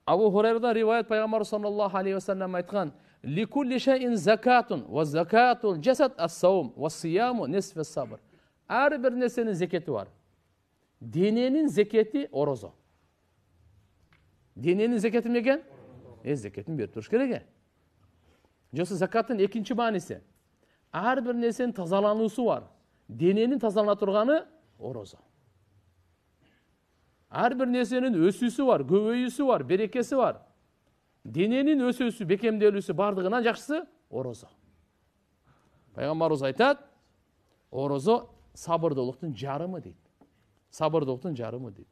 Абу Хурайрадан риваят, пайғамбар саллаллаху алейхи вассалам айтқан: "Ликулли шайин закатун, ва закатул жасад ас-саум, ва сияму нисфу сабр." Әрбір нәрсенің зекеті бар. Дененің зекеті ораза. Дененің зекеті не екен? Зекетін беріп тұрыш керек. Жосы закаттың екінші мағынасы. Әрбір нәрсенің тазалануысы бар. Дененің тазалана тұрғаны ораза. Әрбір нәрсенің өсісі бар, көбейісі бар, берекесі бар. Дененің өсісі, бекемделісі бардығынан жақсысы ораза. Пайғамбарымыз айтады, ораза сабырдылықтың жарымы дейді. Сабырдылықтың жарымы дейді.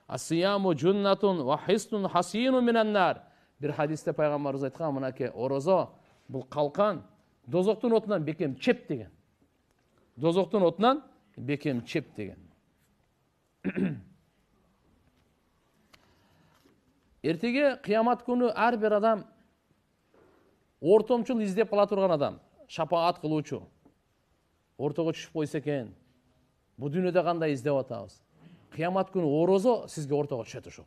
Ас-сияму джуннатун ва хиснун хасину минан-нар. Bir hadiste Peygamberimiz айтқан мынаке, ораза бұл қалқан дозоқтың отынан бекем чеп деген. Дозоқтың отынан бекем чеп деген. Ертеге қиямат күні әрбір адам ортомшыл іздеп қала тұрған адам, шапағат қылушы. Ортаға түшіп қойса екен, бұл дүниеде қандай іздеп атамыз. Қиямат күні ораза сізге ортаға түседі шу.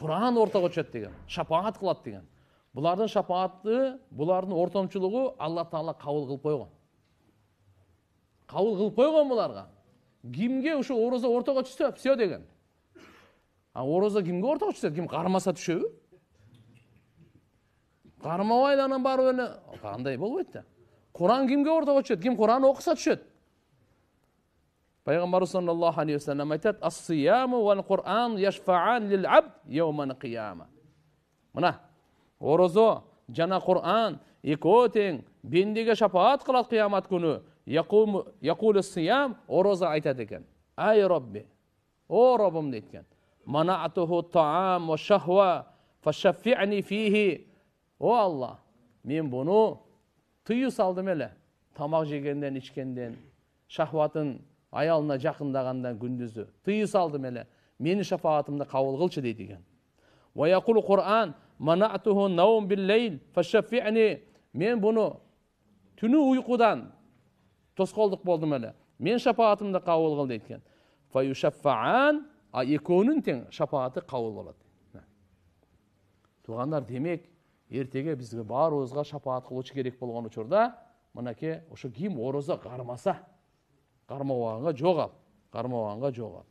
Құран ортаға түседі деген, шапағат қылады деген. Бұлардың шапағаты, бұлардың ортомшылығы Алла Тағала қабыл қылып қойған. Қабыл қылып қойған бұларға. Кімге ұшы ораза ортаға түсті, все деген. Ораза кімге ортаға түседі? Кім қармаса түшеу? Қармауайдан бар өні, қандай болмайды. Құран кімге ортаға түседі? Кім Құран оқыса түседі? Пайғамбар саллаллаху алейхи ва саллям айтады: "Ас-сияму вал Құран яшфаан лил-абд яуман қияма." Мына, ораза жана Құран екеуі тең бендеге шапағат қылады қиямат күні. Яқул ас-сиям, ораза айтады екен: "Ай Рабби, о Раббым" дейді екен. "Манатуху таам ва шахва фашаффи'ни фихи." О Алла, мен бұны тыю салдым әлі. Тамақ жегенден, ішкенден, шахватын аялына жақындағандан күндізі. Тыю салдым әлі. Мені шафағатымды қабыл қылшы дейді екен. Ва яқул Құран: "Манатуху наум бил-лейл фашаффи'ни." Мен бұны түні ұйқыдан тосқолдық болдым әлі. Мен шафағатымды қабыл қыл дейді екен. Фа юшаффаан, екеуінің тең шафағаты қабыл болады. Туғандар, демек, ертеге бізге барымызға шапағат қылушы керек болған учурда, мынаке, ошо ким ораза қармаса, қармауғанға жоғал.